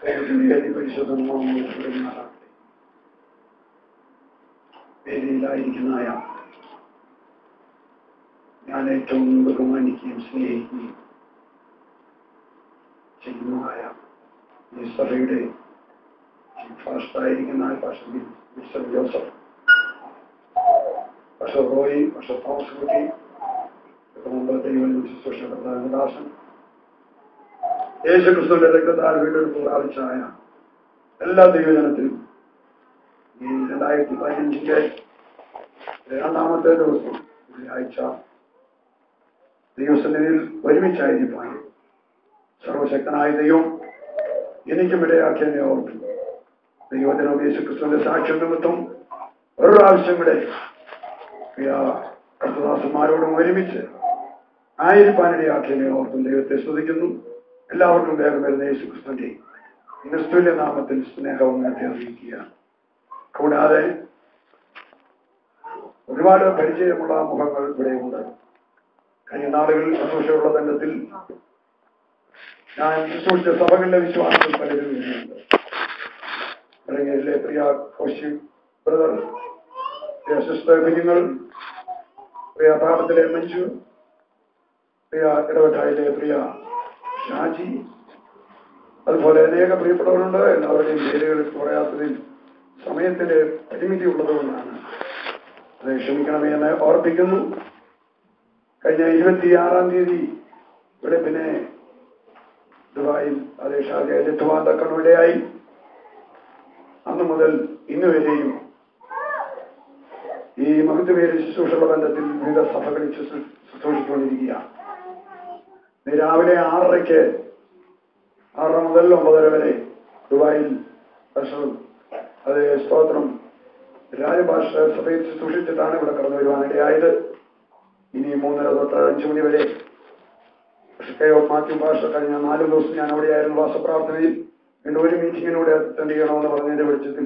വേദിയിലായിരിക്കുന്ന ഞാൻ ഏറ്റവും ബഹുമാനിക്കുകയും സ്നേഹിക്കുകയും ചെയ്യുന്നതായ ഈ സഭയുടെ ഫാസ്റ്റായിരിക്കുന്ന മിസ്റ്റർ ജോസഫ്, പക്ഷെ റോയി, പക്ഷെ തോമസ് കുട്ടി, മുമ്പ് ദൈവം ശുശ്രൂഷ പ്രധാനദാസൻ, യേശുക്രിസ്തുവിന്റെ രക്തത്താൽ വീണ്ടെടുപ്പ് പ്രാപിച്ചായ എല്ലാ ദൈവജനത്തിനും ഈ 2015 രണ്ടാമത്തെ ദിവസം വെള്ളിയാഴ്ച ദൈവസന്നിധിയിൽ ഒരുമിച്ചായിരിക്കാൻ സർവശക്തനായ ദൈവം എനിക്കും ഇടയാക്കിയതിനെ ഓർത്തു ദൈവത്തിനും യേശുക്രിസ്തുവിന്റെ സാക്ഷ്യം നിമിത്തം ഒരു പ്രാവശ്യം കൂടെ കർത്തദാസന്മാരോടും ഒരുമിച്ച് ആയിരിക്കാനിടയാക്കിയതിനെ ഓർത്തും ദൈവത്തെ സ്തുതിക്കുന്നു. എല്ലാവർക്കും വേഗം വരുന്ന യേശുക്രിസ്തുവിന്റെ ക്രിസ്തുവിന്റെ നാമത്തിൽ സ്നേഹവും അറിയിക്കുക. കൂടാതെ ഒരുപാട് പരിചയമുള്ള മുഖങ്ങൾ ഇവിടെയുണ്ട്. കഴിഞ്ഞ നാളുകളിൽ ശുശ്രൂഷയുള്ള ബന്ധത്തിൽ ഞാൻ ശുശ്രൂഷിച്ച സഭകളിലെ വിശ്വാസത്തിൽ പലരും വരുന്നുണ്ട്. ഇടങ്ങേരിലെ പ്രിയ കോശി ബ്രദർ, പ്രിയ സിസ്റ്റർ കുഞ്ഞുങ്ങൾ, പ്രിയ താപത്തിലെ മഞ്ജു, പ്രിയ ഇടവട്ടായിലെ പ്രിയ ഷാജി, അതുപോലെ അനേക പ്രിയപ്പെട്ടവരുണ്ട്. എല്ലാവരുടെയും പേരുകളിൽ പറയാത്തതിൽ സമയത്തിന്റെ പരിമിതി ഉള്ളതുകൊണ്ടാണ്. അത് ക്ഷമിക്കണമേ എന്ന് ഓർപ്പിക്കുന്നു. കഴിഞ്ഞ 26-ാം തീയതി വെളുപ്പിനെ ദുബായിൽ അതേ ഷാജയെത്തുവാതക്കണിടയായി. അന്നു മുതൽ ഇന്നുവരെയും ഈ മഹത്വപേര് ശുശ്രൂഷയുടെ ബന്ധത്തിൽ വിവിധ സഭകളിൽ ശുശ്രൂഷിച്ചുകൊണ്ടിരിക്കുകയാണ്. രാവിലെ 6:30 മുതൽ 9:30 വരെ ദുബായിൽ അതേ സ്തോത്രം രാജഭാഷ സഭയിൽ ശുശ്രൂഷിച്ചിട്ടാണ് ഇവിടെ കടന്നു വരുവാനിടയായത്. ഇനി 3:30 തൊട്ട് 5 മണി വരെ മാത്യു ഭാഷ കഴിഞ്ഞ 4 ദിവസം ഞാൻ അവിടെയായിരുന്നു വാസപ്രാർത്ഥനയിൽ. വീണ്ടും ഒരു മീറ്റിങ്ങിനൂടെ അറ്റൻഡ് ചെയ്യണമെന്ന് പറഞ്ഞതിന്റെ വെളിച്ചത്തിൽ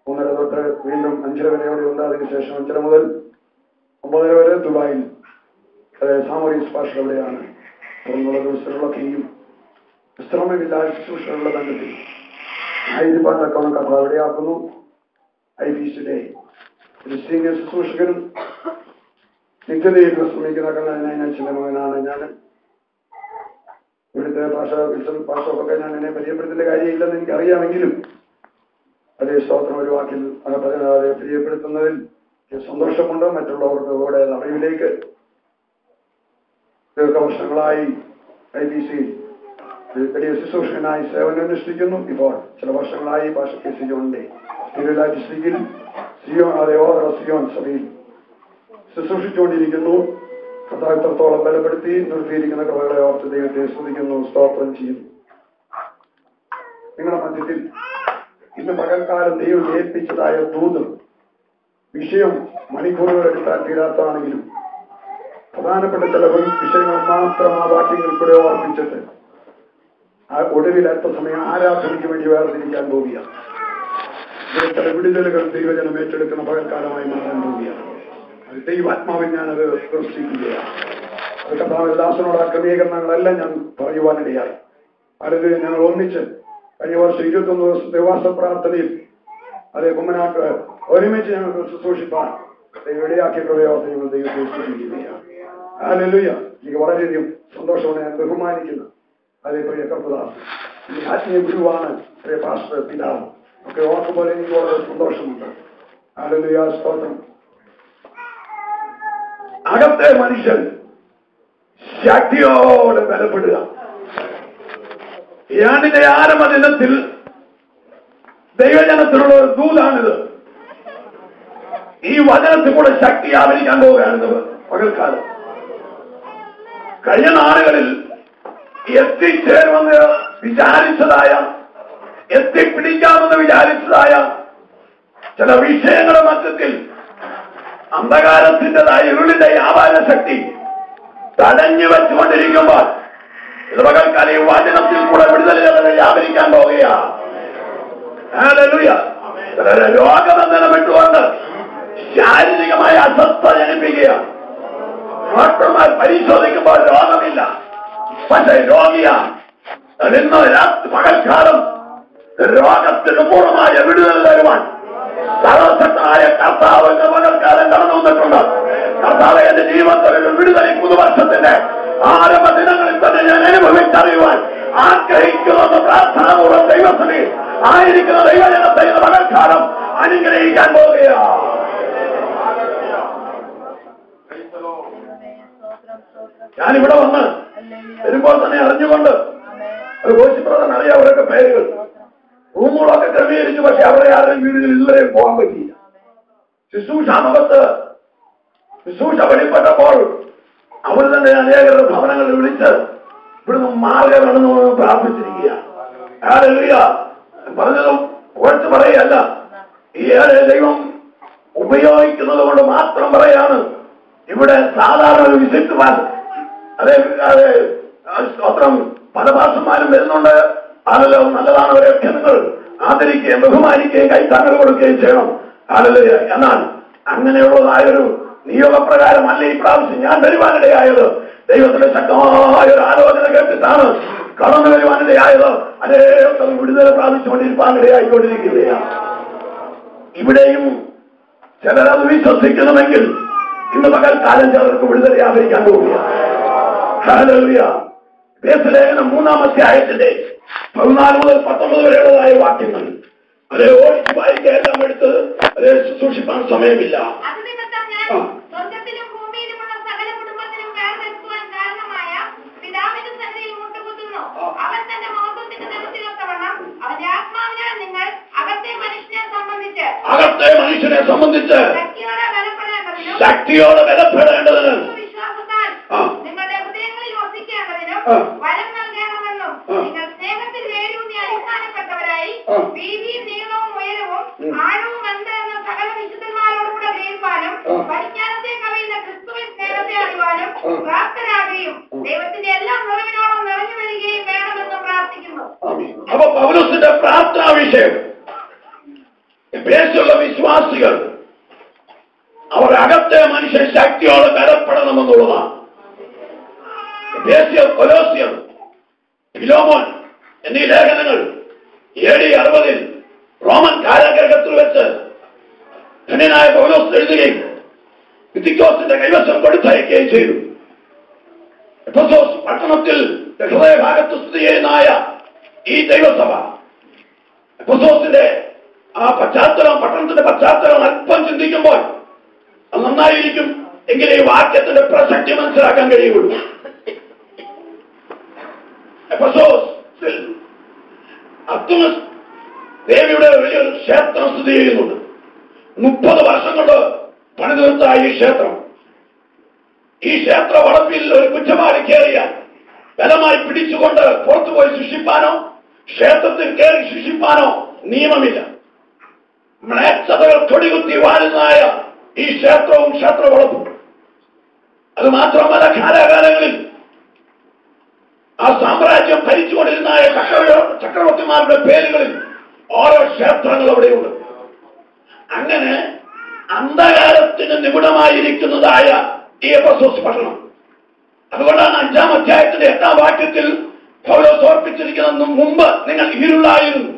3:30 തൊട്ട് വീണ്ടും 5:30 വരെ അവിടെ ഉണ്ട്. അതിനുശേഷം 5:30 മുതൽ 9:30 വരെ ദുബായിൽ സാമോറീസ് ഭാഷ അവിടെയാണ്. തുടർന്നുള്ള ദിവസങ്ങളിലൊക്കെയും വിശ്രമമില്ലാതെ ശുശ്രൂഷകളുടെ ബന്ധത്തിൽ ആയിരിക്കാനൊക്കെ കഥ അവിടെയാക്കുന്നു. IBCയുടെ ഒരു സീനിയർ ശുശ്രൂഷകനും നിത്യതയിൽ ശ്രമിക്കുന്ന കണ്ണനച്ചിന്റെ മകനാണ് ഞാൻ. ഇവിടുത്തെ ഭാഷയൊക്കെ ഞാൻ എന്നെ പരിചയപ്പെടുത്തേണ്ട കാര്യമില്ലെന്ന് എനിക്കറിയാമെങ്കിലും അതേ സ്തോത്രം ഒരു വാക്കിൽ അതെ പരിചയപ്പെടുത്തുന്നതിൽ സന്തോഷമുണ്ട്. മറ്റുള്ളവർക്ക് ഇവിടെ അറിവിലേക്ക് ദീർഘവർഷങ്ങളായി IBC വലിയ ശുശ്രൂഷകനായി സേവനമനുഷ്ഠിക്കുന്നു. ഇപ്പോൾ ചില വർഷങ്ങളായി ഭാഷ KC ജോണിന്റെ തിരുവല്ല ഡിസ്ട്രിക്റ്റിൽ സിയോൺ സഭയിൽ ശുശ്രൂഷിച്ചുകൊണ്ടിരിക്കുന്നു. കഥാത്രത്തോളം ബലപ്പെടുത്തി നിർത്തിയിരിക്കുന്ന കൃപകളെ ഓർത്ത് ദൈവത്തെ സ്തുതിക്കുന്നു, സ്തോത്രം ചെയ്യുന്നു. നിങ്ങളുടെ മധ്യത്തിൽ ഇന്ന് പകൽക്കാലം ദൈവം ഏൽപ്പിച്ചതായ ദൂത് വിഷയം മണിക്കൂറുകൾ എടുത്താൽ തീരാത്താണെങ്കിലും പ്രധാനപ്പെട്ട ചില വിഷയങ്ങൾ മാത്രം ആ വാക്യങ്ങൾക്കൂടെ ഓർപ്പിച്ചിട്ട് ആ ഒടുവിൽ അല്പസമയം ആരാധനയ്ക്ക് വേണ്ടി വേർതിരിക്കാൻ പോവുകയാണ്. ചില വിടുതലുകൾ ദൈവജനം ഏറ്റെടുക്കുന്ന പകൽക്കാലമായി മാറാൻ പോവുകയാണ്. അത് ദൈവാത്മാവിൽ ഞാനത് പ്രവർത്തിക്കുകയാണ്. അത് കർത്താവ് ദാസനോട് ആ ക്രമീകരണങ്ങളെല്ലാം ഞാൻ പറയുവാനിടയായി. അത് ഞങ്ങൾ ഒന്നിച്ച് കഴിഞ്ഞ വർഷം 21 ദിവസത്തെ വാസ പ്രാർത്ഥനയിൽ അതേ കുമ്മനാട്ട് ഒരുമിച്ച് ഞങ്ങൾക്ക് ശുശ്രൂഷിപ്പാൻ ഇടയാക്കിയ പ്രയോഗത്തെ ഞങ്ങൾ ദൈവത്തെ സ്തുതിക്കുകയാണ്. ഹല്ലേലൂയ. എനിക്ക് വളരെയധികം സന്തോഷമാണ്. ഞാൻ ബഹുമാനിക്കുന്നു അതേ പ്രിയ കർത്തദാസ്, ഈ ആത്മീയ ഗുരുവാണ് പ്രിയ പാസ്റ്റർ പിതാവ് ഒക്കെ ഓർക്കുമ്പോൾ എനിക്ക് വളരെ സന്തോഷമുണ്ട്. ഹല്ലേലൂയ, സ്തോത്രം. അകത്തെ മനുഷ്യൻ ശക്തിയോടെ ബലപ്പെടുക. ഈ ആണ്ടിന്റെ ആരംഭ ദിനത്തിൽ ദൈവജനത്തിലുള്ള ഒരു ദൂതാണിത്. ഈ വചനത്തിൽ കൂടെ ശക്തി ആവരിക്കാൻ പോവുകയാണിത് പകൽക്കാലം. കഴിഞ്ഞ നാളുകളിൽ എത്തിച്ചേരുമെന്ന് വിചാരിച്ചതായ, എത്തിപ്പിടിക്കാമെന്ന് വിചാരിച്ചതായ ചില വിഷയങ്ങളുടെ മധ്യത്തിൽ അന്ധകാരത്തിൻ്റെതായ ഇരുളിന്റെ വ്യാപാര ശക്തി തടഞ്ഞു വെച്ചുകൊണ്ടിരിക്കുമ്പോൾ ഇത് പകൽക്കാലം ഈ വചനത്തിൽ കൂടെ വിടുതലുകളെ വ്യാപരിക്കാൻ പോവുകയാണ്. ഹല്ലേലൂയ. രോഗബന്ധനം വിട്ടുകൊണ്ട് ശാരീരികമായ അസ്വസ്ഥത ജനിപ്പിക്കുകയാണ്. ഡോക്ടർമാർ പരിശോധിക്കുമ്പോൾ രോഗമില്ല, പക്ഷെ രോഗിയാണ്. ഇന്ന് പകൽക്കാലം രോഗത്തിന് പൂർണ്ണമായ വിടുതൽ തരുവാൻ സർവശക്തനായ കർത്താവിന്റെ പകൽക്കാലം കടന്നു വന്നിട്ടുണ്ട്. കർത്താവ് എന്റെ ജീവിതത്തിൽ വിടുതൽ ഈ പുതുവർഷത്തിന്റെ ആരംഭ ദിനങ്ങളിൽ തന്നെ ഞാൻ അനുഭവിച്ചറിയുവാൻ ആഗ്രഹിക്കുമെന്ന് പ്രാർത്ഥനാപൂർവ്വം ദൈവത്തിന് ആയിരിക്കുന്ന ദൈവജനത്തെ പകൽക്കാലം അനുഗ്രഹിക്കാൻ പോവുകയാണ്. ഞാനിവിടെ വന്ന് വരുമ്പോൾ തന്നെ അറിഞ്ഞുകൊണ്ട് ഒരു കോശിപ്രധാൻ അറിയാം അവരൊക്കെ പേരുകൾ റൂമുകളൊക്കെ ക്രമീകരിച്ചു. പക്ഷെ അവരെ ആരുടെയും വീടുകളിൽ ഇതുവരെയും പോകാൻ പറ്റിയില്ല. ശുശ്രൂഷാമുഖത്ത് ശുശ്രൂഷ വെളിപ്പെട്ടപ്പോൾ അവർ തന്നെ അനേകരുടെ ഭവനങ്ങളിൽ വിളിച്ച് ഇവിടുന്ന് മാർഗമെന്ന് പ്രാർത്ഥിച്ചിരിക്കുകയാണ്. പറഞ്ഞതും കുറച്ച് പറയല്ല, ഈ ഏറെ ദൈവം ഉപയോഗിക്കുന്നത് കൊണ്ട് മാത്രം പറയാണ്. ഇവിടെ സാധാരണ ഒരു വിസിറ്റ് അതെ സ്തോത്രം പല ഭാഷന്മാരും വരുന്നുണ്ട്. ആണല്ലോ, നല്ലതാണ്. അവരൊക്കെ നിങ്ങൾ ആദരിക്കുകയും ബഹുമാനിക്കുകയും കൈത്താങ്ങൽ കൊടുക്കുകയും ചെയ്യണം. ആണല്ലോ. എന്നാൽ അങ്ങനെയുള്ളതായൊരു നിയോഗപ്രകാരമല്ല ഈ പ്രാവശ്യം ഞാൻ വരുവാനിടയായത്. ദൈവത്തിന്റെ ശക്തമായ ഒരു ആലോചന കേട്ടിട്ടാണ് കടന്നു വരുവാനിടയായത്. അനേകം വിടുതൽ പ്രാപിച്ചുകൊണ്ടിരിക്കാനിടയായിക്കൊണ്ടിരിക്കുകയാണ്. ഇവിടെയും ചിലരത് വിശ്വസിക്കണമെങ്കിൽ ഇന്ന് പകൽക്കാലം ചിലർക്ക് വിടുതൽ വ്യാപരിക്കാൻ പോവുകയാണ്. ഹല്ലേലൂയ. ലേഖനം 3-ാം അധ്യായത്തിന്റെ 14 മുതൽ 19 വരെയുള്ളതായ വാക്യങ്ങൾ അതേ ഓടിച്ച് വായിക്കാൻ എല്ലാം എടുത്ത് അതേ സൂക്ഷിപ്പാൻ സമയമില്ല. അകത്തെ മനുഷ്യനെ സംബന്ധിച്ച് ശക്തിയോടെ ബലപ്പെടേണ്ടതിന് നിങ്ങളുടെ ഹൃദയങ്ങളിൽ വസിക്കേണ്ടതിനും വരം നൽകണമെന്നും നിങ്ങൾ സ്നേഹത്തിൽ വേരൂന്നി അടിസ്ഥാനപ്പെട്ടവരായി വീതിയും നീളവും ഉയരവും ആഴവും എന്തെന്ന സകല വിശുദ്ധന്മാരോടുകൂടെ ഗ്രഹിപ്പാനും പരിജ്ഞാനത്തെ കവിയുന്ന ക്രിസ്തുവിൻ സ്നേഹത്തെ അറിയുവാനും പ്രാപ്തരാകുകയും ദൈവത്തിന്റെ എല്ലാ നിറവിനോളം നിറഞ്ഞു വരികയും വേണമെന്നും പ്രാർത്ഥിക്കുന്നു. അപ്പൊ പൗലോസിന്റെ പ്രാർത്ഥനാ വിഷയം ബേസുള്ള വിശ്വാസികൾ അവർ അകത്തെ മനുഷ്യൻ ശക്തിയോടെ ബലപ്പെടണമെന്നുള്ളതാണ്. കൊലോസ്യർ, ഫിലോമോൻ എന്നീ ലേഖനങ്ങൾ AD 60 റോമൻ കാരാഗ്രഹത്തിൽ വെച്ച് ധന്യനായ പൗലോസ് എഴുതുകയും തിത്തോസിന്റെ കൈവശം കൊടുത്തയക്കുകയും ചെയ്തു. എഫെസോസ് പട്ടണത്തിൽ ഹൃദയഭാഗത്ത് സ്ഥിതി ചെയ്യുന്നതായ ഈ ദൈവസഭ എഫെസോസിന്റെ ആ പശ്ചാത്തലം, പട്ടണത്തിന്റെ പശ്ചാത്തലം അല്പം ചിന്തിക്കുമ്പോൾ അത് നന്നായിരിക്കും. എങ്കിലും ഈ വാക്യത്തിന്റെ പ്രസക്തി മനസ്സിലാക്കാൻ കഴിയുള്ളൂ. എഫെസോസിൽ അർത്തമിസ് ദേവിയുടെ വലിയൊരു ക്ഷേത്രം സ്ഥിതി ചെയ്യുന്നുണ്ട്. 30 വർഷം കൊണ്ട് പണിതീർത്ത ഈ ക്ഷേത്രം, ഈ ക്ഷേത്ര വളപ്പിൽ ഒരു കുറ്റവാളി കയറിയാൽ ബലമായി പിടിച്ചുകൊണ്ട് പുറത്തുപോയി ശിക്ഷിപ്പാനോ ക്ഷേത്രത്തിൽ കയറി ശിക്ഷിപ്പാനോ നിയമമില്ല. മ്ലേച്ഛതകൾ കൊടികുത്തി വാഴുന്നതായ ഈ ക്ഷേത്രവും ക്ഷേത്രവളപ്പും, അത് മാത്രമല്ല കാലാകാലങ്ങളിൽ ആ സാമ്രാജ്യം ഭരിച്ചുകൊണ്ടിരുന്നതായ ചക്രവർത്തിമാരുടെ പേരുകളിൽ ഓരോ ക്ഷേത്രങ്ങൾ അവിടെയുണ്ട്. അങ്ങനെ അന്ധകാരത്തിന് നിപുണമായിരിക്കുന്നതായ ഈ എഫെസോസ് പട്ടണം. അതുകൊണ്ടാണ് 5-ാം അധ്യായത്തിന്റെ 8-ാം വാക്യത്തിൽ പൗലോസ് ഓർപ്പിച്ചിരിക്കുന്നതിന് മുമ്പ് നിങ്ങൾ ഇരുളായിരുന്നു.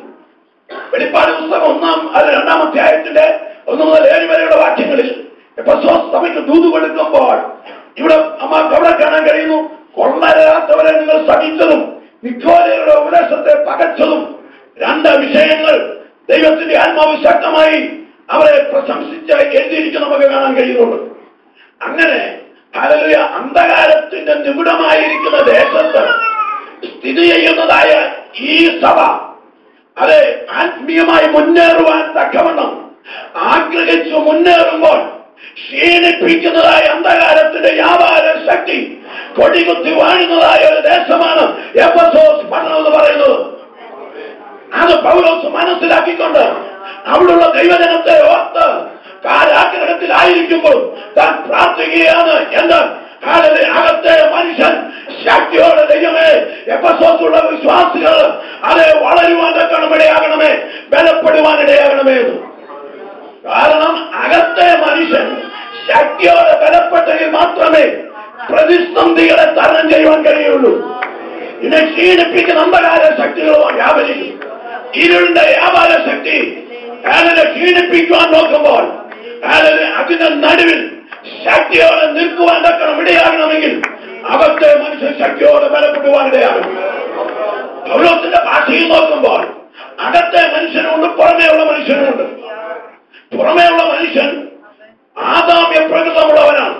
വെളിപ്പാട് പുസ്തകം 2-ാം അധ്യായത്തിന്റെ 1 മുതൽ 7 വരെയുള്ള വാക്യങ്ങളിൽ എഫെസോസ് സഭയ്ക്ക് ദൂത് കൊടുക്കുമ്പോൾ ഇവിടെ നമുക്ക് അവിടെ കാണാൻ കഴിയുന്നു. കൊള്ളരാത്തവരെ നിങ്ങൾ സഹിച്ചതും നിക്കോലയുടെ ഉപദേശത്തെ പകച്ചതും 2 വിഷയങ്ങൾ ദൈവത്തിന്റെ ആത്മാവ് ശക്തമായി അവരെ പ്രശംസിച്ച് എഴുതിയിരിക്കുന്ന നമുക്ക് കാണാൻ കഴിയുന്നുണ്ട്. അങ്ങനെ ഹല്ലേലൂയ, അന്ധകാരത്തിന്റെ നിപുണമായിരിക്കുന്ന ദേശത്ത് സ്ഥിതി ചെയ്യുന്നതായ ഈ സഭ അത് ആത്മീയമായി മുന്നേറുവാൻ തക്കവണ്ണം ആഗ്രഹിച്ചു മുന്നേറുമ്പോൾ ക്ഷീണിപ്പിക്കുന്നതായ അന്ധകാരത്തിന്റെ വ്യാപാര ശക്തി കൊടികുത്തി വാഴുന്നതായ ഒരു ദേശമാണ് എഫെസോസ് പട്ടണം എന്ന് പറയുന്നത്. അത് പൗലോസ് മനസ്സിലാക്കിക്കൊണ്ട് അവിടുള്ള ദൈവജനത്തെ ഓർത്ത് കാരാഗ്രഹത്തിലായിരിക്കുമ്പോൾ താൻ പ്രാർത്ഥിക്കുകയാണ്. എന്ന് അകത്തെ മനുഷ്യൻ ശക്തിയോടെ ദൈവമേ എഫെസോസുള്ള വിശ്വാസികൾ അത് വളരുവാൻ ഇടയാകണമേ, ബലപ്പെടുവാൻ ഇടയാകണമേ എന്ന്. കാരണം അകത്തെ മനുഷ്യൻ ശക്തിയോടെ ബലപ്പെട്ടെങ്കിൽ മാത്രമേ പ്രതിസന്ധികളെ തരണം ചെയ്യുവാൻ കഴിയുള്ളൂ. ഇതിനെ ക്ഷീണിപ്പിക്കുന്ന അന്ധകാര ശക്തികളോ വ്യാപരിക്കും. ഇരുളിന്റെ വ്യാപാര ശക്തി അതിനെ ക്ഷീണിപ്പിക്കുവാൻ നോക്കുമ്പോൾ അതിന്റെ നടുവിൽ ശക്തിയോടെ നിൽക്കുവാൻ തക്കണം ഇടയാകണമെങ്കിൽ അകത്തെ മനുഷ്യൻ ശക്തിയോടെ ബലപ്പെടുവാൻ ഇടയാകണം. പൗലോസിന്റെ ഭാഷയിൽ നോക്കുമ്പോൾ അകത്തെ മനുഷ്യനുണ്ട്, പുറമേയുള്ള മനുഷ്യനുണ്ട്. പുറമേയുള്ള മനുഷ്യൻ ആദാമ്യ പ്രകൃതമുള്ളവനാണ്,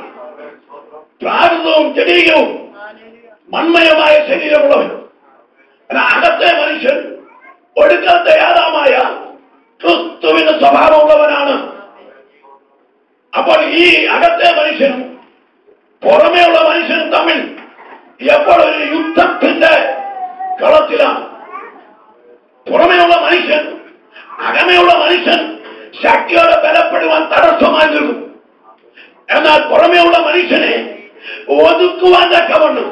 പ്രാകൃതവും ജനീയവും മൺമയമായ ശരീരമുള്ളവൻ. അകത്തെ മനുഷ്യൻ ഒടുക്കത്തെ ആദാമായ ക്രിസ്തുവിന്റെ സ്വഭാവമുള്ളവനാണ്. അപ്പോൾ ഈ അകത്തെ മനുഷ്യനും പുറമേയുള്ള മനുഷ്യനും തമ്മിൽ എപ്പോഴൊരു യുദ്ധത്തിന്റെ കളത്തിലാണ്. പുറമേയുള്ള മനുഷ്യൻ അകമയുള്ള മനുഷ്യൻ ശക്തിയോടെ ബലപ്പെടുവാൻ തടസ്സമായി നിൽക്കും. എന്നാൽ പുറമേയുള്ള മനുഷ്യനെ ഒതുക്കുവാൻ തക്കവണ്ണം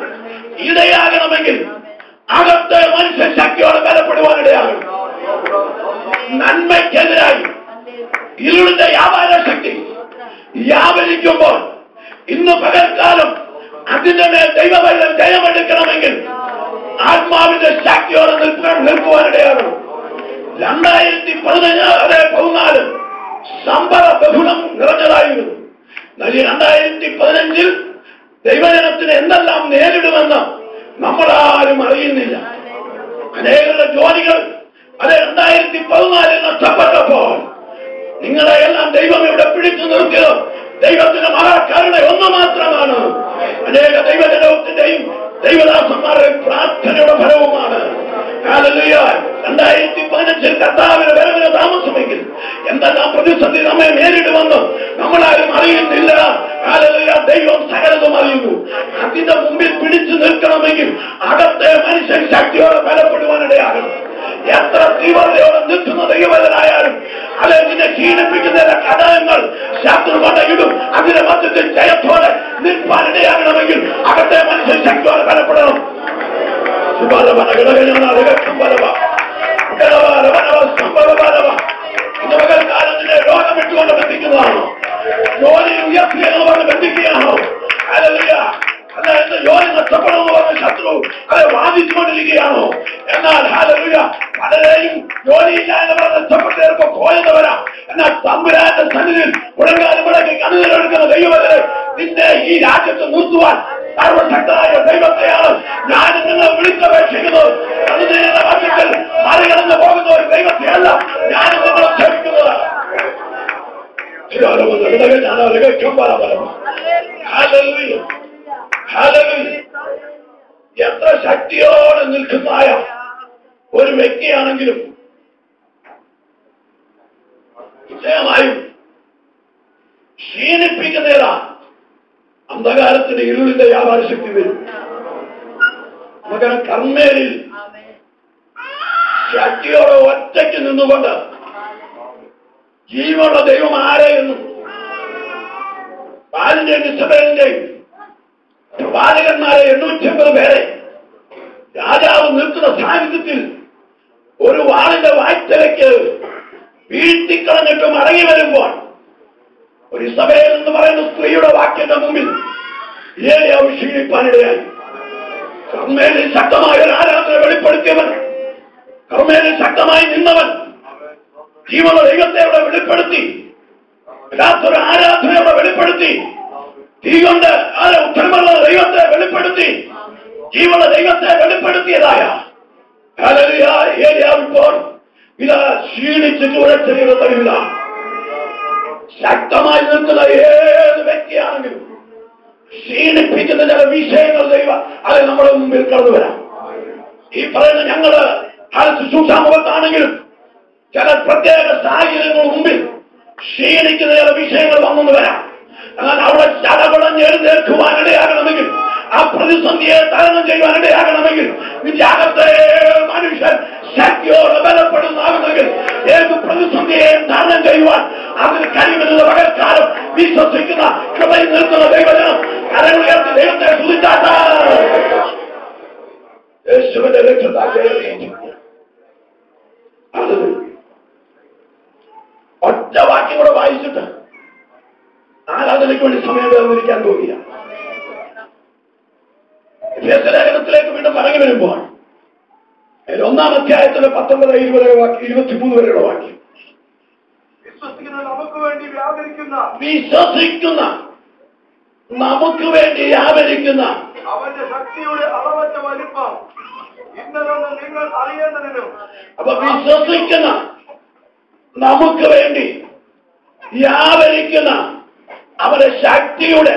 ഇടയാകണമെങ്കിൽ അകത്തെ മനുഷ്യൻ ശക്തിയോടെ ബലപ്പെടുവാൻ ഇടയാകണം. നന്മയ്ക്കെതിരായി ഇരുളിന്റെ വ്യാപാര ശക്തി വ്യാപരിക്കുമ്പോൾ ഇന്ന് പകൽക്കാലം അതിന്റെ മേൽ ദൈവബലം ജയമെടുക്കണമെങ്കിൽ ആത്മാവിന്റെ ശക്തിയോടെ നിൽക്കുവാനിടയാകണം. 2014 സമ്പര ബഹുളം നിറഞ്ഞതായിരുന്നു. 2015 ദൈവജനത്തിന് എന്തെല്ലാം നേരിടുമെന്ന് നമ്മളാരും അറിയുന്നില്ല. അനേകരുടെ ജോലികൾ 2014 നഷ്ടപ്പെട്ടപ്പോൾ നിങ്ങളെ എല്ലാം ദൈവം ഇവിടെ പിടിച്ചു നിർത്തിയത് ദൈവത്തിന്റെ മഹാകരുണ ഒന്ന് മാത്രമാണ്. അനേക ദൈവജനത്തിന്റെയും ദൈവദാസന്മാരുടെയും പ്രാർത്ഥനയുടെ ഫലവുമാണ്. 2015 കർത്താവിന്റെ വരവിന് താമസമെങ്കിൽ എന്തെല്ലാം പ്രതിസന്ധി നമ്മെ നേരിടുമെന്ന് നമ്മളാരും അറിയുന്നില്ല. ദൈവം സകലതും അറിയുന്നു. അതിന്റെ മുമ്പിൽ പിടിച്ചു നിൽക്കണമെങ്കിൽ അകത്തെ മനുഷ്യൻ ശക്തിയോടെ ബലപ്പെടുവാനിടയാകണം. എത്ര തീവ്രതയോടെ നിൽക്കുന്ന ദൈവവരനായാലും അതിനെ ക്ഷീണിപ്പിക്കുന്ന ഘടകങ്ങൾ ശത്രു കൊണ്ടയിടും. അതിന്റെ മധ്യത്തിൽ ജയത്തോടെ നിൽപ്പാനിടയാകണമെങ്കിൽ അകത്തെ മനുഷ്യൻ ശക്തിയോടെ ബലപ്പെടണം. പകൽക്കാലത്തിന്റെ രോഗം വിട്ടുകൊണ്ട് ബന്ധിക്കുന്നതാണോ? ജോലി ഉയർത്തിയെന്ന് പറഞ്ഞ് ബന്ധിക്കുകയാണോ? അതായത് ജോലി നഷ്ടപ്പെടുമെന്ന് പറഞ്ഞ ശത്രു അത് വാദിച്ചുകൊണ്ടിരിക്കുകയാണോ? എന്നാൽ പലരെയും ജോലിയില്ല എന്ന് പറഞ്ഞ് നഷ്ടപ്പെട്ടവർക്ക് പോയെന്ന് വരാം. എന്നാൽ തമ്പുരാന്റെ സന്നിധിയിൽ മുടങ്ങാനും മുടക്കി കണ്ണുകളെടുക്കുന്ന ദൈവത്തെ നിന്നെ ഈ രാജ്യത്ത് നിർത്തുവാൻ സർവശക്തനായ ദൈവത്തെയാണ് ഞാൻ നിങ്ങൾ വിളിച്ചപേക്ഷിക്കുന്നത്. കണ്ണുനീരിന്റെ മധ്യത്തിൽ മറികടന്ന് പോകുന്ന ഒരു ദൈവത്തെയല്ല ഞാൻ നിങ്ങളെ ക്ഷമിക്കുന്നത്. എത്ര ശക്തിയോടെ നിൽക്കുന്നതായ ഒരു വ്യക്തിയാണെങ്കിലും നിശ്ചയമായും ക്ഷീണിപ്പിക്കുന്നതാ അന്ധകാരത്തിന്റെ ഇരുളിന്റെ വ്യാപാര ശക്തി വരും. നമുക്കത് കർമ്മേലിൽ ശക്തിയോടെ ഒറ്റയ്ക്ക് നിന്നുകൊണ്ട് ജീവനുള്ള ദൈവം ആരെയെന്നും ബാലിന്റെയും ഇസബേലിന്റെയും പ്രവാചകന്മാരെ 850 പേരെ രാജാവ് നിൽക്കുന്ന സാന്നിധ്യത്തിൽ ഒരു വാളിന്റെ വായ്ത്തലയ്ക്ക് വീഴ്ത്തിക്കളഞ്ഞിട്ട് മടങ്ങി വരുമ്പോൾ ഒരു ഇസബേൽ എന്ന് പറയുന്ന സ്ത്രീയുടെ വാക്യന്റെ മുമ്പിൽ ഏലിയാവ് ക്ഷീണിപ്പാനിടയായി. കർമ്മേലിൽ ശക്തമായ ഒരു ആരാധന വെളിപ്പെടുത്തിയവൻ, കർമ്മേലിൽ ശക്തമായി നിന്നവൻ ജീവനുള്ള ദൈവത്തെ അവിടെ വെളിപ്പെടുത്തി, ഒരു ആരാധനയോടെ വെളിപ്പെടുത്തി, തീ കൊണ്ട് ഉത്തരമുള്ള ദൈവത്തെ വെളിപ്പെടുത്തി, ജീവനുള്ള ദൈവത്തെ വെളിപ്പെടുത്തിയതായ ഏലിയാവ് ഇപ്പോൾ ഇത് ക്ഷീണിച്ചിട്ട് ഉരച്ചെറിയുടെ കഴിവിലാണ്. ശക്തമായി നിൽക്കുന്ന ഏത് വ്യക്തിയാണെങ്കിലും ക്ഷീണിപ്പിക്കുന്ന ചില വിഷയങ്ങൾ ദൈവം അത് നമ്മുടെ മുമ്പിൽ കടന്നു വരാം. ഈ പറയുന്ന ഞങ്ങള് ശുശ്രൂഷാമുഖത്താണെങ്കിലും ചില പ്രത്യേക സാഹചര്യങ്ങൾ മുമ്പിൽ ക്ഷീണിക്കുന്ന ചില വിഷയങ്ങൾ വന്നു വരാം. എന്നാൽ അവിടെ ചടപടഞ്ഞ് എഴുന്നേൽക്കുവാനിടയാകണമെങ്കിൽ, ആ പ്രതിസന്ധിയെ തരണം ചെയ്യുവാനിടയാകണമെങ്കിൽ, വിദ്യാകത്തെ മനുഷ്യൻ ശക്തിയോടെ ബലപ്പെടുന്നാകുന്നെങ്കിൽ ഏത് പ്രതിസന്ധിയെയും തരണം ചെയ്യുവാൻ അതിന് കഴിയുമെന്നുള്ള പകൽക്കാലം വിശ്വസിക്കുന്ന കൃപയിൽ നിൽക്കുന്ന ദൈവജനം കരങ്ങളുയർത്തി ദൈവത്തെ സ്തുതിച്ചാട്ടെ. യേശുവിന്റെ രക്ഷതാക്കേ ഒറ്റ വാക്യം കൂടെ വായിച്ചിട്ട് ആരാധനയ്ക്ക് വേണ്ടി സമയം വേർതിരിക്കാൻ പോവുക. ലേഖനത്തിലേക്ക് വീണ്ടും മടങ്ങി വരുമ്പോൾ 1-ാം അധ്യായത്തിലെ 19-23 വരെയുള്ള വാക്യം. വിശ്വസിക്കുന്ന നമുക്ക് വേണ്ടി വ്യാപരിക്കുന്ന അവന്റെ ശക്തിയുടെ അളവറ്റ വലിപ്പം ഇന്നലെന്ന് നിങ്ങൾ അറിയേണ്ടതിനും. അപ്പൊ വിശ്വസിക്കുന്ന നമുക്ക് വേണ്ടി വ്യാപരിക്കുന്ന അവന്റെ ശക്തിയുടെ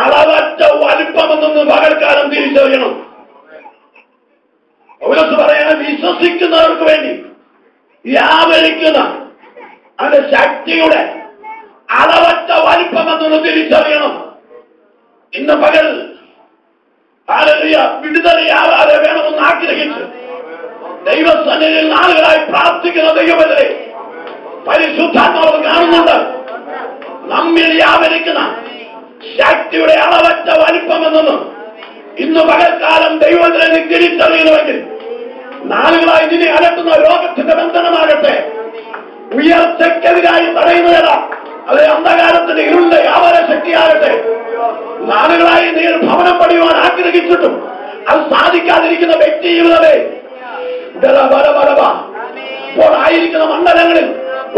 അളവറ്റ വലിപ്പമെന്നൊന്ന് പകൽക്കാലം തിരിച്ചറിയണം. പൗലോസ് പറയണം, വിശ്വസിക്കുന്നവർക്ക് വേണ്ടി വ്യാപരിക്കുന്ന അവന്റെ ശക്തിയുടെ അളവറ്റ വലിപ്പമെന്നൊന്ന് തിരിച്ചറിയണം. ഇന്ന് പകൽ വിടുതലയാവാതെ വേണമെന്ന് ആഗ്രഹിച്ച് ദൈവസന്നിധിയിൽ നാളുകളായി പ്രാർത്ഥിക്കുന്ന ദൈവമല്ലേ, പരിശുദ്ധാത്മാവ് കാണുന്നുണ്ട്. നമ്മിൽ വ്യാപരിക്കുന്ന ശക്തിയുടെ അളവറ്റ വലിപ്പമെന്നൊന്നും ഇന്ന് പകൽക്കാലം ദൈവത്തിനെ തിരിച്ചറിയണമെങ്കിൽ നാളുകളായി നിന്നെ അലട്ടുന്ന രോഗത്തിന്റെ ബന്ധനമാകട്ടെ, ഉയർച്ചയ്ക്കെതിരായി തടയുന്നതല്ല, അത് അന്ധകാരത്തിന്റെ ഇരുളിന്റെ വ്യാപാര ശക്തിയാകട്ടെ, നാളുകളായി നീ ഒരു ഭവനം പണിയുവാൻ ആഗ്രഹിച്ചിട്ടും അത് സാധിക്കാതിരിക്കുന്ന വ്യക്തി ജീവിതമേ, ഇപ്പോൾ ആയിരിക്കുന്ന മണ്ഡലങ്ങളിൽ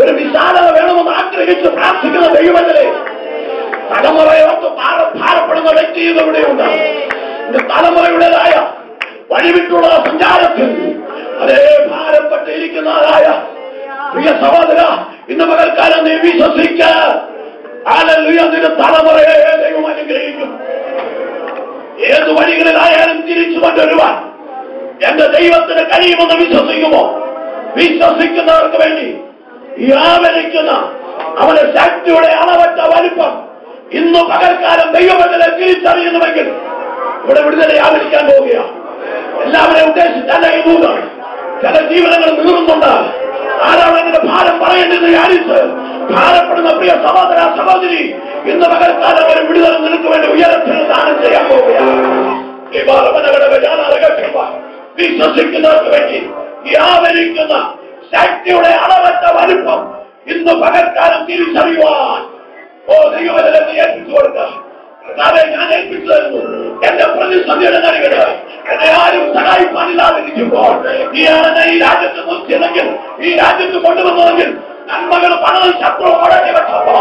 ഒരു വിശാലത വേണമെന്ന് ആഗ്രഹിച്ച് പ്രാർത്ഥിക്കുന്ന ദൈവത്തിലെ തലമുറയോട്ട് ഭാരപ്പെടുന്ന വ്യക്തി ഇവിടെയുണ്ട്. തലമുറയുടേതായ വഴിവിട്ടുള്ള സഞ്ചാരത്തിൽ അതേ ഭാരപ്പെട്ടിരിക്കുന്നതായ പ്രിയ സഹോദര, ഇന്ന് പകൽക്കാലം നീ വിശ്വസിക്കാൻ നിന്റെ തലമുറയെ ദൈവം അനുഗ്രഹിക്കും. ഏത് വഴികളിലായാലും തിരിച്ചു കൊണ്ടുവരുവാൻ എന്റെ ദൈവത്തിന് കഴിയുമെന്ന് വിശ്വസിക്കുമോ? വിശ്വസിക്കുന്നവർക്ക് വേണ്ടി വ്യാപരിക്കുന്ന അവന്റെ ശക്തിയുടെ അളവറ്റ വലിപ്പം ഇന്ന് പകൽക്കാലം ദൈവത്തിനെ തിരിച്ചറിയുന്നുവെങ്കിൽ ഇവിടെ വിടുതല വ്യാപരിക്കാൻ പോവുകയാണ്. എല്ലാവരെയും ഉദ്ദേശിച്ചല്ല ഈ മൂന്ന് ചില ജീവനങ്ങൾ നീറുന്നുണ്ട്. ആരാണ് അതിന്റെ ഭാരം പറയേണ്ടത് വിചാരിച്ച് ഭാരപ്പെടുന്ന പ്രിയ സഹോദര സഹോദരി, ഇന്ന് പകൽക്കാലം ഒരു വിടുതൽ നിനക്ക് വേണ്ടി ഉയരത്തിന് ദാനം ചെയ്യാൻ പോവുകയാണ്. വിശ്വസിക്കുന്നവർക്ക് വേണ്ടി വ്യാപരിക്കുന്ന ശക്തിയുടെ അളവറ്റ വലിപ്പം ഇന്ന് പകൽക്കാലം തിരിച്ചറിയുവാൻ ദൈവത്തിനെ ഏൽപ്പിച്ചു കൊടുക്കുക. ഞാൻ ഏൽപ്പിച്ചു തരുന്നു. എന്റെ പ്രതിസന്ധിയുടെ നടുവില് എന്നെ ആരും സഹായിപ്പാനില്ലാതിരിക്കുമ്പോൾ നീയാണ് ഈ രാജ്യത്ത് നിർത്തിയതെങ്കിൽ, ഈ രാജ്യത്ത് കൊണ്ടുവന്നതെങ്കിൽ, നന്മകൾ പണം ശത്രു മുടക്കി വെച്ചപ്പോൾ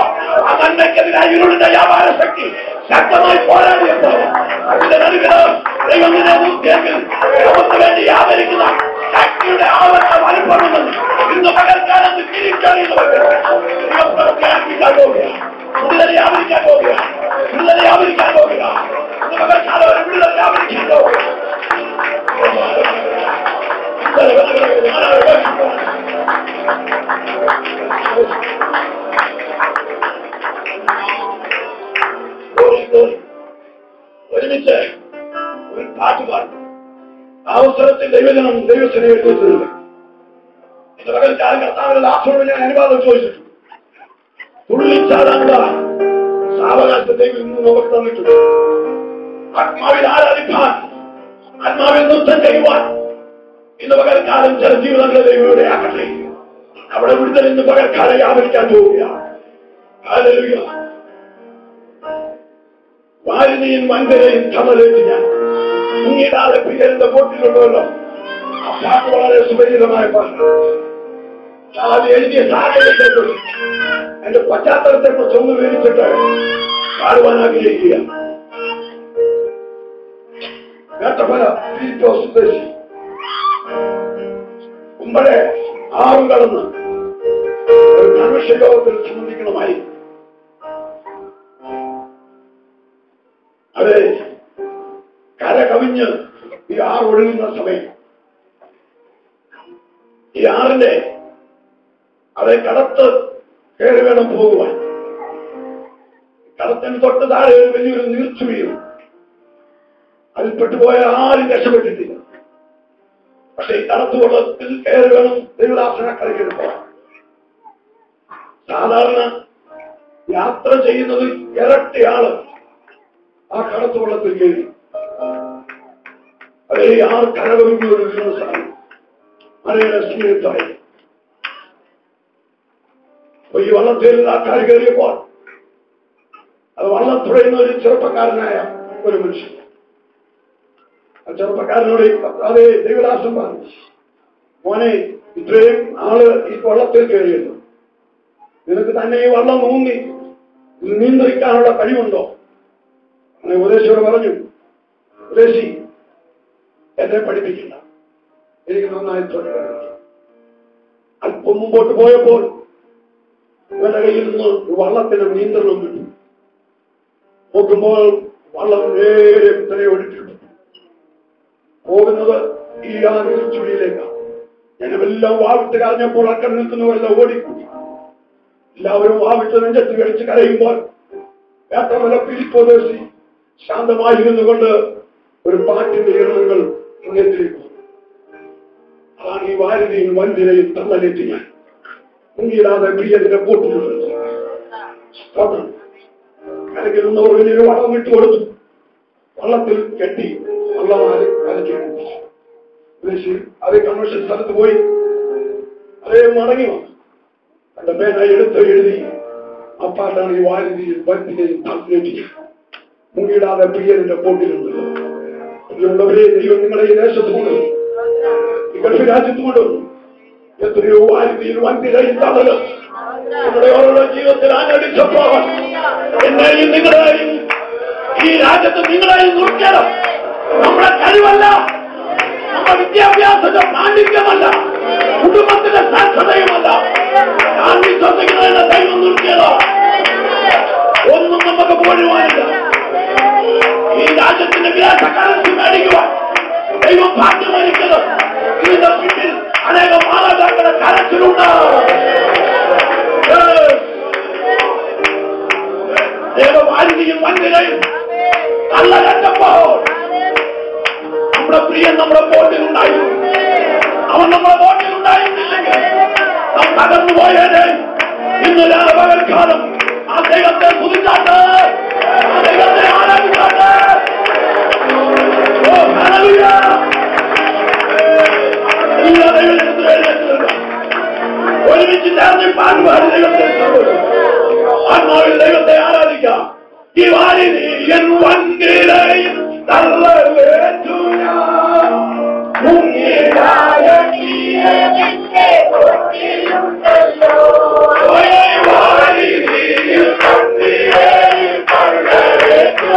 ആ നന്മയ്ക്കെതിരായ ഇരുളിന്റെ വ്യാപാര ശക്തി ശക്തമായി പോരാടിയപ്പോൾ അതിന്റെ നടുവില് ദൈവത്തിനെ നിർത്തിയെങ്കിൽ നമുക്ക് വേണ്ടി വ്യാപരിക്കുന്ന ശക്തിയുടെ ആവരണ വലുപ്പമെന്ന് ഇന്ന് പകൽക്കാലത്ത് തിരിച്ചറിയുന്നവർക്ക് പ്രവർത്തിക്കാൻ പോവുക, വിടുതല വ്യാപരിക്കാൻ പോവുക, വിടുതല വ്യാപരിക്കാൻ പോവുക, ഇന്ന് പകൽക്കാലം ഒരു വിടുതല വ്യാപരിക്കാൻ പോവുക. ഒരുമിച്ച് ഒരു പാട്ട് പാടും. അവസരത്തിൽ ദൈവജനം ദൈവത്തിനെ എഴുതിയിട്ടുണ്ട്. എന്റെ പകൽക്കാലം കർത്താവിന്റെ ദാസനോട് ഞാൻ അനുവാദം ചോദിച്ചിട്ടു. തുള്ളിച്ചാടാനുള്ള സാവകാശത്തെ ദൈവം ഇന്ന് നമുക്ക് തന്നിട്ടുണ്ട്. ആത്മാവിൽ ആരാധിക്കാൻ, ആത്മാവിൽ നൃത്തം ചെയ്യുവാൻ ഇന്ന് പകൽക്കാലം ചില ജീവിതങ്ങളെ ദൈവയുടെ ആക്കട്ടെ. അവിടെ വിടുതൽ ഇന്ന് പകൽക്കാലം വ്യാപരിക്കാൻ പോവുകയാണ്. ഹല്ലേലൂയ. വാരിനെയും വൻകരയും തമലേറ്റ് ഞാൻ മുങ്ങിടാതെ പ്രിയന്റെ ബോട്ടിലുള്ളവല്ലോ. ആ പാട്ട് വളരെ സുപരിചിതമായ പാട്ട്. അത് എഴുതിയ സാഹചര്യത്തെക്കുറിച്ച് എന്റെ പശ്ചാത്തലത്തെക്കുറിച്ച് ഒന്ന് വിവരിച്ചിട്ട് പാടുവാൻ ആഗ്രഹിക്കുക. വേട്ടപ്പല ഫിലിപ്പോസ് സ്വദേശി കുമ്പളെ ആറും കടന്ന് ഒരു മനുഷ്യ ലോകത്തിൽ സംബന്ധിക്കണമായി. അത് കര കവിഞ്ഞ് ഈ ആറ് ഒഴുകുന്ന സമയം ഈ ആറിന്റെ അതേ കടത്ത് കയറി വേണം പോകുവാൻ. കടത്തിന് തൊട്ട് താഴെ വലിയൊരു നീർച്ചു വീഴും. അതിൽ പെട്ടുപോയ ആരും രക്ഷപ്പെട്ടിട്ടില്ല. പക്ഷെ ഈ കടത്തുവള്ളത്തിൽ കയറി വേണം ദൈവദാസനെ കരയ്ക്ക് പോകാൻ. സാധാരണ യാത്ര ചെയ്യുന്നത് ഇരട്ടിയാള് ആ കടത്തുവള്ളത്തിൽ കയറി. അതേ ആറ് കരകവിഞ്ഞ ഒരു ദിവസമാണ് മലയുടെ സ്നേഹത്തായി. ഈ വള്ളത്തിൽ ആൾക്കാർ കയറിയപ്പോൾ അത് വള്ളം തുഴയുന്ന ഒരു ചെറുപ്പക്കാരനായ ഒരു മനുഷ്യൻ ചെറുപ്പക്കാരനോട് അതേ ദൈവദാസൻ പറഞ്ഞു, മോനെ ഇത്രയും ആള് ഈ വള്ളത്തിൽ കയറിയല്ലോ, നിനക്ക് തന്നെ ഈ വള്ളം ഊന്നി നിയന്ത്രിക്കാനുള്ള കഴിവുണ്ടോ? അങ്ങനെ ഉപദേശിയോട് പറഞ്ഞു, ഉപദേശി എന്നെ പഠിപ്പിക്കില്ല, എനിക്ക് നന്നായി തൊഴിലുണ്ട്. അല്പം മുമ്പോട്ട് പോയപ്പോൾ ഇവരുടെ കയ്യിൽ നിന്ന് വള്ളത്തിന് നിയന്ത്രണം കിട്ടും. നോക്കുമ്പോൾ വള്ളം നേരെ ഇത്രയും ഒഴുക്കിട്ടു പോകുന്നത് ഈ ചുഴിയിലേക്കാണ്. ജനമെല്ലാം വാവിട്ട് കരഞ്ഞപ്പോൾ അക്കരെ നിൽക്കുന്നവരെല്ലാം ഓടിക്കൂടി. എല്ലാവരും വാവിട്ട് നെഞ്ചത്ത് കഴിച്ച് കരയുമ്പോൾ വേട്ടവല പിരിപ്പോദേശി ശാന്തമായിരുന്നു കൊണ്ട് ഒരു പാട്ടിന്റെ ഈണങ്ങൾ ഹൃദയത്തിലേക്ക് വന്നു. അതാണ് ഈ വാരിനെയും വൻതിരയും തള്ളലേറ്റ് ഞാൻ മുങ്ങിയിടാതെ പ്രിയതിന്റെ പോട്ടിലുള്ളത്. കരകിൽ നിന്നവർ വലിയൊരു വള്ളം ഇട്ട് കൊടുത്തു. വള്ളത്തിൽ കെട്ടി വള്ളമാരെ കരക്കെടുത്തു. അതേ കൺവെൻഷൻ സ്ഥലത്ത് പോയി അതേ മടങ്ങി വന്നു. തന്റെ പേന എടുത്ത് എഴുതി ആ പാട്ടാണ് ഈ വാരിനെയും വൻതിരയും തള്ളലേറ്റ് മുങ്ങിയിടാതെ പ്രിയതിന്റെ പോട്ടിലുള്ളത്. ഇതിലുള്ളവരെ ദൈവം നിങ്ങളെ ഈ ദേശത്ത് കൊണ്ടുവന്നു, ഈ ഗൾഫ് രാജ്യത്ത് കൊണ്ടുവന്നു. എത്രയോ വാരിതിയിൽ വൻതിരയും തള്ളലും നിങ്ങളുടെ ഓരോ ജീവിതത്തിൽ ആഞ്ഞടിച്ചപ്പോൾ എന്നെയും നിങ്ങളെയും ഈ രാജ്യത്ത് നിങ്ങളെയും നോക്കിയാലും നമ്മുടെ കഴിവല്ല, നമ്മുടെ വിദ്യാഭ്യാസത്തിന്റെ പാണ്ഡിത്യമല്ല, കുടുംബത്തിന്റെ സാക്ഷരതയുമല്ല, ഞാൻ വിശ്വസിക്കുന്നതിന്റെ ദൈവം നിർത്തിയതോ ഒന്നും നമുക്ക് പോരുവാനില്ല. ഈ രാജ്യത്തിന്റെ വിലാസ കറൻസി മേടിക്കുവാൻ ദൈവം ഭാഗ്യമരിച്ചത് ഇതിന്റെ പിന്നിൽ അനേകം മാതാപിതാക്കളുടെ കരച്ചിലുണ്ട്. ദേവവാരിധിയും വൻതിരയും നല്ല കണ്ടപ്പോൾ നമ്മുടെ പ്രിയൻ നമ്മുടെ ബോട്ടിലുണ്ടായിരുന്നു. അവൻ നമ്മുടെ ബോട്ടിലുണ്ടായിരുന്നില്ലെങ്കിൽ നാം തകർന്നു പോയേനെ. ഇന്ന് പകൽക്കാലം ആ ദൈവത്തെ സ്തുതിച്ചാട്ട്, ആ ദൈവത്തെ ആരാധിച്ചാട്ട്. ഓ ഹല്ലേലൂയ! എല്ലാ ദൈവത്തിന് എഴുന്നേൽക്കുക, ഒരുമിച്ച് ചേർന്ന് പാടുവാൻ ദൈവത്തെ ആത്മാവിൽ ദൈവത്തെ ആരാധിക്കാം. ഈ വാരിധി എൻ വൻതിരയും തള്ളലേറ്റു ഞാൻ മുങ്ങിടായ പ്രിയനിന്റെ പോട്ടിലുണ്ടല്ലോ. വാരിധിയിൽ വൻതിരയും തള്ളലേറ്റു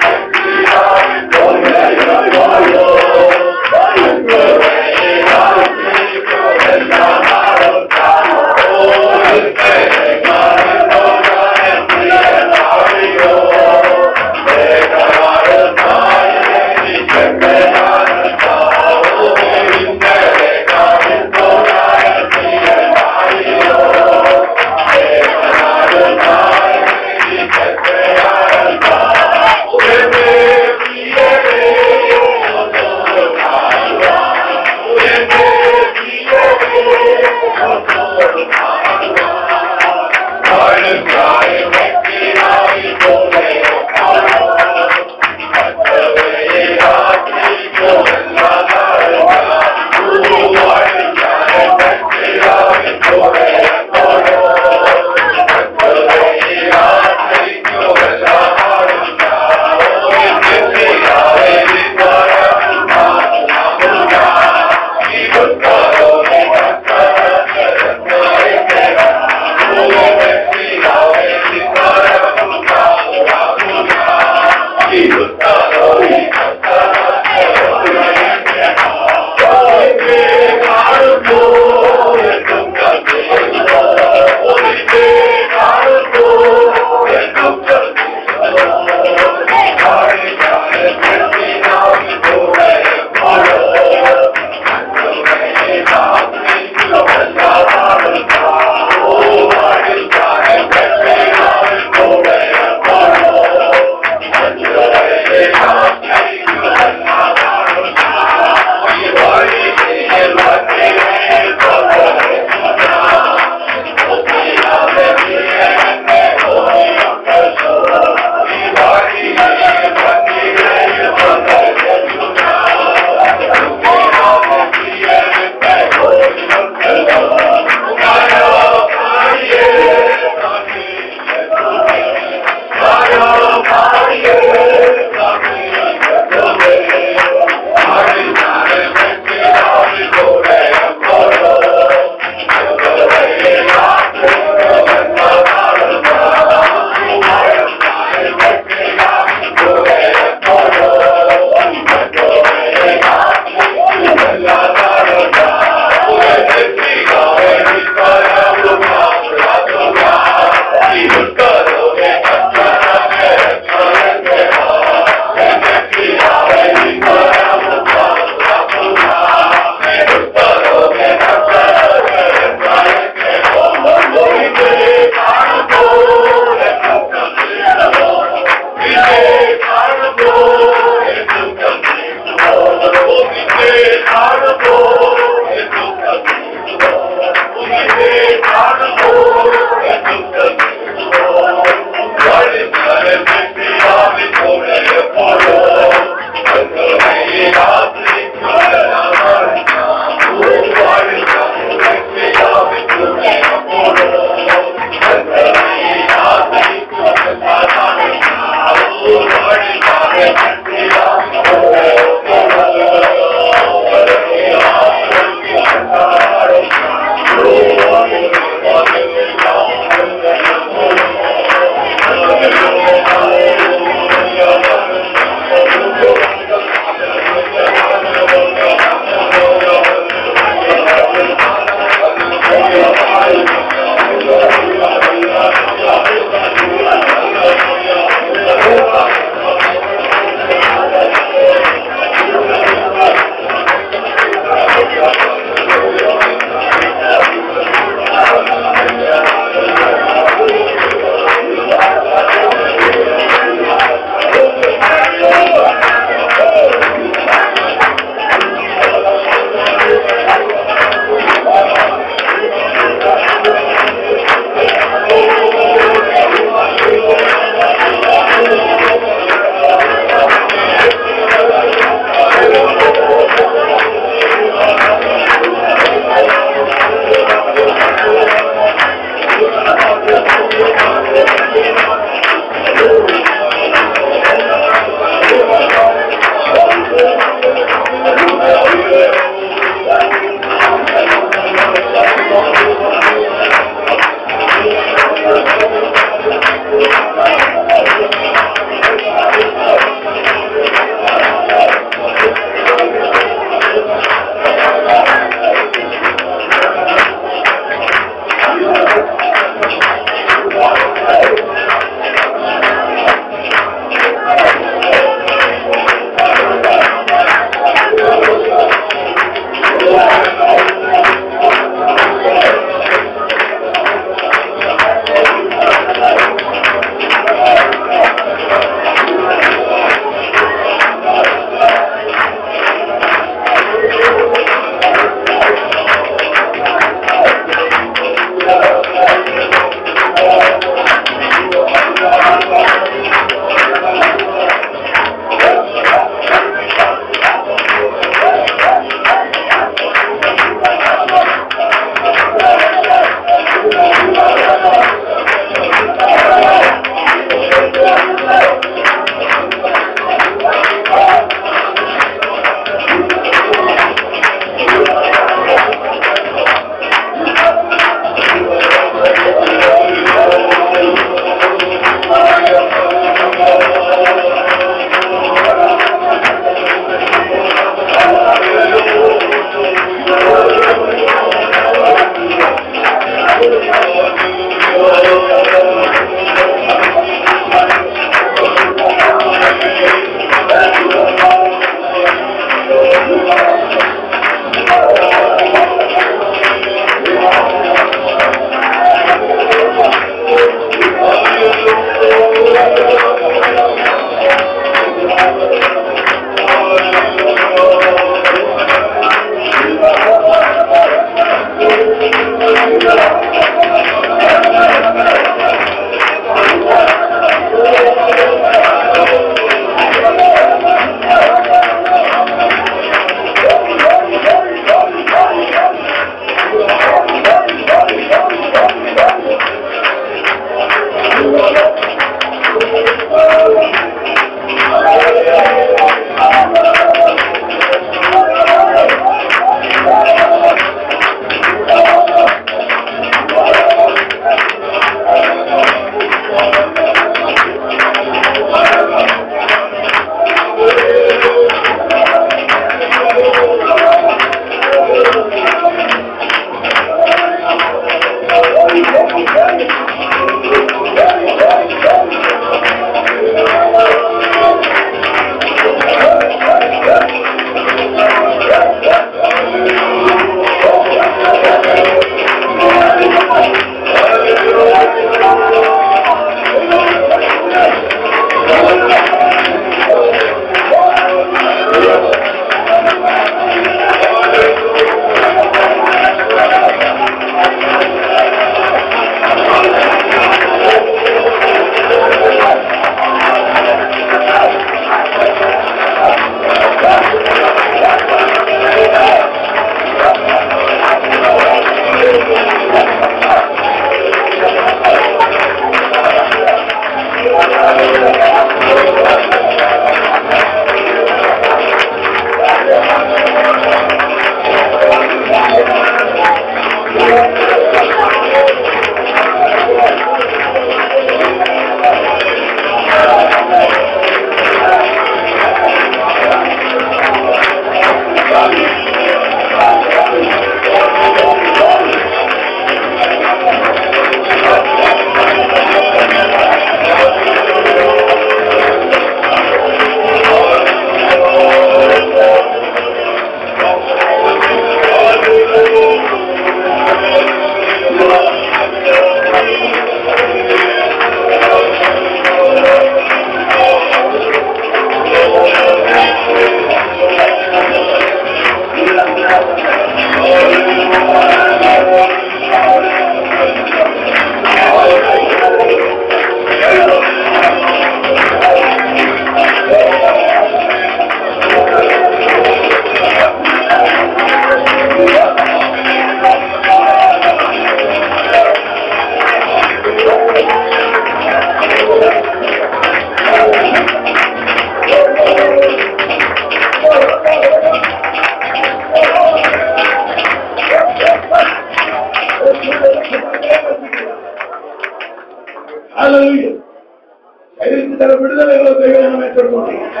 കടമകൾ ദൈവജനം ഏറ്റെടുത്തുകൊണ്ടിരിക്കുക,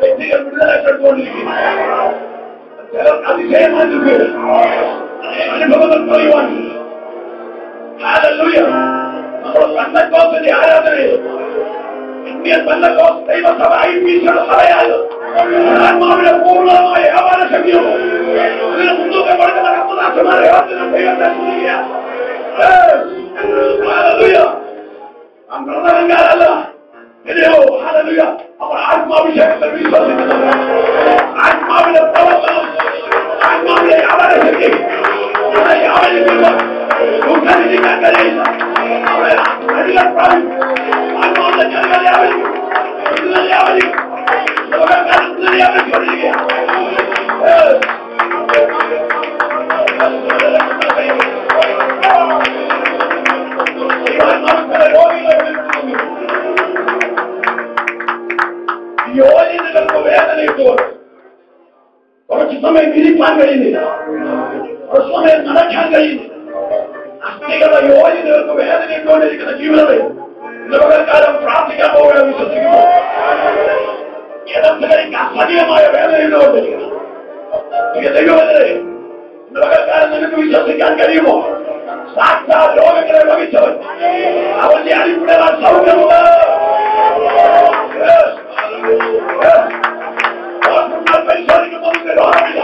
വ്യക്തികൾ വിടുതൽ ഏറ്റെടുത്തുകൊണ്ടിരിക്കുക. ചിലർക്ക് അതിശയമായി അനുഭവങ്ങൾ പറയുവാൻ നമ്മുടെ പെന്തക്കോസ്തിന്റെ ആരാധനയിൽ ഇന്ത്യൻ പെന്തക്കോസ്ത് ദൈവസഭ ഐപിസിയുടെ സഭയാൽ ആത്മാവിന്റെ പൂർണ്ണമായ വ്യാപാര ശക്തിയും അതിന് മുൻതൂക്കം കൊടുക്കുന്ന കർത്തദാസന്മാരെ ദൈവത്തെ പ്രധാനക്കാരല്ല. ഇനിയോ അവർ ആത്മാഭിഷേകത്തിൽ വിശ്വസിക്കുന്നത്, ആത്മാവിന്റെ പ്രവർത്തനം, ആത്മാവിന്റെ വ്യാപാര ശക്തി ഉദ്ധരിക്കാൻ കഴിയില്ല. അവരെ അടികൾ പ്രാപിക്കും, ആത്മാവിന്റെ ജനങ്ങളെ അവരിക്കും, യോജിതകൾക്ക് വേദനയിട്ടുകൊണ്ട് കുറച്ചു സമയം ഇരിക്കാൻ കഴിയുന്നില്ല, കുറച്ചു സമയം നടക്കാൻ കഴിയുന്നില്ല. അസ്ഥികളുടെ യോജിതകൾക്ക് വേദനയിട്ടുകൊണ്ടിരിക്കുന്ന ജീവിതത്തിൽ ഇന്ന് പകൽക്കാലം പ്രാർത്ഥിക്കാൻ പോവുകയാണ്. വിശ്വസിക്കുമോ? ഇടത്തുകൾക്ക് അസഹ്യമായ വേദനയുള്ളതുകൊണ്ടിരിക്കണം. ദൈവത്തിലെ ഇന്ന് പകൽക്കാലം നിനക്ക് വിശ്വസിക്കാൻ കഴിയുമോ? സാക്ഷാൽ രോഗങ്ങളെ വഹിച്ചവൻ അവന്റെ അടിപ്പിടാൻ സൗഖ്യമുണ്ട്. പരിശോധിക്കുമ്പോൾ രോഗമില്ല,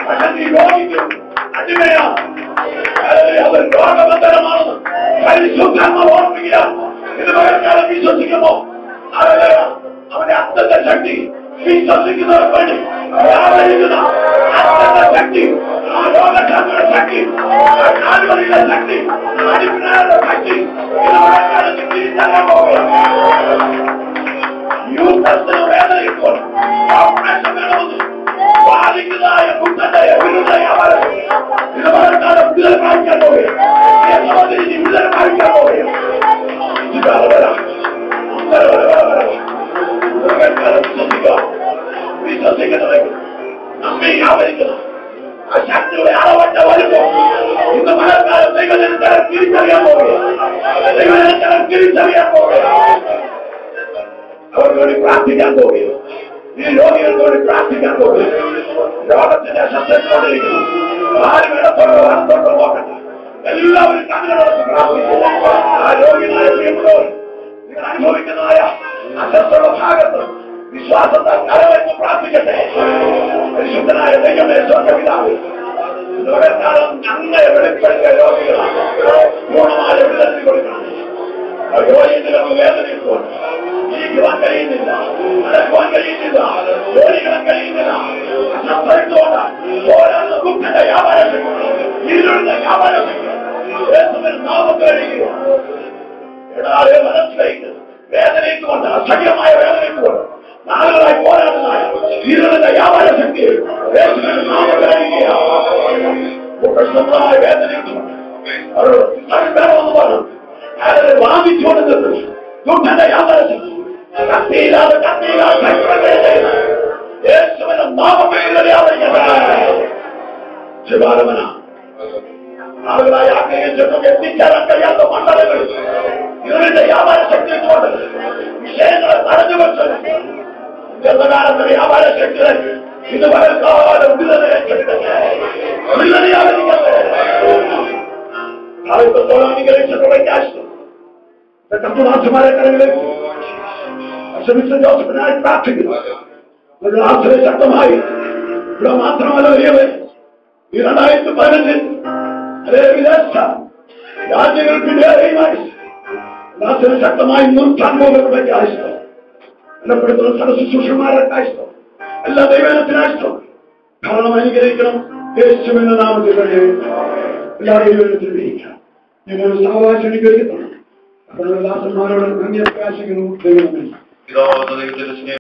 പക്ഷെ നീ രോഗിക്കും അടിമയാണ്. അവർ രോഗബന്ധനമാണെന്ന് പരിശുദ്ധാത്മാവ് ഓർമ്മിക്കുക. ഇത് പകൽക്കാലം വിശ്വസിക്കുമോ? അവന്റെ അത്തന്റെ ശക്തി വിശ്വസിക്കുന്നവർ വേണ്ടി വ്യാപരിക്കുന്ന അത്തന്റെ ശക്തി, ആ രോഗശാന്തിയുടെ ശക്തി, ആ കാൽവരിയുടെ ശക്തി, അടിപ്പിടാനുള്ള ശക്തി ഇത് പകൽക്കാലം തിരിച്ചറിയാൻ പോവുകയാണ്. യൂത്തത്തിന് വേദനയിപ്പോൾ ഓപ്പറേഷൻ വേണമെന്ന് ബാധിക്കുന്നതായ കുട്ടന്റെ വിരുദ്ധ വ്യാപാരം ഇത് പകൽക്കാലം വിടുതൽ പ്രാപിക്കാൻ പോവുകയാണ്. വിടുതൽ പ്രാപിക്കാൻ പോവുകയാണ്. വിശ്വസിക്കുന്നവർ നമ്മെ വ്യാപരിക്കുന്നു. ആ ശക്തിയുടെ അളവറ്റ വരുമ്പോൾ ഇന്ന് പകൽക്കാലം ദൈവജനത്തെ തിരിച്ചറിയാൻ പോവുകയാണ്. ദൈവജനത്തെ തിരിച്ചറിയാൻ പോവുകയാണ്. അവർക്ക് വേണ്ടി പ്രാർത്ഥിക്കാൻ പോവുകയാണ്. ഈ രോഗികൾക്ക് വേണ്ടി പ്രാർത്ഥിക്കാൻ പോവുകയാണ്. രോഗത്തിന്റെ ശസ്ത്രത്തോടിരിക്കുന്നു. ആരും ഇടത്തോട്ടോ വലത്തോട്ടോ നോക്കണ്ട, എല്ലാവരും കണ്ണുകളോട് പ്രാർത്ഥിക്കുന്നു. ആ രോഗികളായ പ്രിയപ്പെട്ടവർ നിങ്ങൾ അനുഭവിക്കുന്നതായ അസ്വസ്ഥയുടെ ഭാഗത്ത് വിശ്വാസത്താൽ കരവെന്ന് പ്രാർത്ഥിക്കട്ടെ. പരിശുദ്ധനായ ദൈവമേ, സ്വർഗ്ഗപിതാവേ, കാലം ഞങ്ങളെ വെളിപ്പെടുത്തിയ രോഗികളാണ് പൂർണ്ണമായ വിടുതൽ കൊടുക്കണം. രോഗികൾക്ക് വേദനയിട്ടുണ്ട്, ജീവിക്കുവാൻ കഴിയുന്നില്ല, നടക്കുവാൻ കഴിയുന്നില്ല, ജോലികളെ കഴിയുന്നില്ല. അസംഭവിച്ചുകൊണ്ട് ഓരോന്ന് ദുഃഖന്റെ വ്യാപാരം, ഇരുളിന്റെ വ്യാപാരം നാമത്തെ കഴിയുക. ഇടാതെ മനസ്സിലേക്ക് വേദനയിട്ടുകൊണ്ട്, അസഹ്യമായ വേദനയിട്ടുകൊണ്ട് നാളുകളായി പോരാടുന്നതായ ഇരുളിന്റെ വ്യാപാര ശക്തി നാമത്തെ കഴിയുക. പ്രശ്നങ്ങളായ വേദനയിട്ടുകൊണ്ട് വേണമെന്ന് പറഞ്ഞു അതിനെ വാദിച്ചുകൊണ്ട് നിന്നു. ദുഃഖന്റെ വ്യാപാര ശക്തി കത്തിയില്ലാതെ യേശുവിന്റെ നാമത്തിൽ ശിവാരമന ആളുകളായി ആഗ്രഹിച്ചിട്ടും എത്തിച്ചേരാൻ കഴിയാത്ത മണ്ഡലങ്ങൾ ഇതിന്റെ വ്യാപാര ശക്തി കൊണ്ട് വിഷയങ്ങളെ തടഞ്ഞു വെച്ചത് ദീർഘകാലത്തെ വ്യാപാര ശക്തികളെ ഇത് പലകാലം ആളുകളോളം അനുഗ്രഹിച്ചിട്ടുള്ള കർത്തദാസന്മാരെ കരങ്ങളിലേക്ക് ശ്രമിച്ച ജോസഫിനായി പ്രാർത്ഥിക്കുന്നു. ആശ്രയ ശക്തമായി ഇവിടെ മാത്രമല്ല വലിയവർ ഈ 2015 അതേ വിദേശ രാജ്യങ്ങൾക്കിടയിലുമായി ആശ്രയ ശക്തമായി നിർത്താൻ പോകുന്നവരുടെ ആയിഷ്ടം, ബലപ്പെടുത്തുന്ന സദശുശ്രൂഷന്മാരുടെ ആയിഷ്ടം, എല്ലാ ദൈവത്തിനായിഷ്ടം കാരണം അനുഗ്രഹിക്കണം. യേശുവിന്റെ നാമത്തിൽ എല്ലാ ദൈവത്തിനും ഇരിക്കാം. ഞങ്ങൾ സാവകാശം അനുഗ്രഹിക്കണം. ദാസന്മാരോട് നന്ദി പ്രകാശിക്കുന്നു. ദൈവം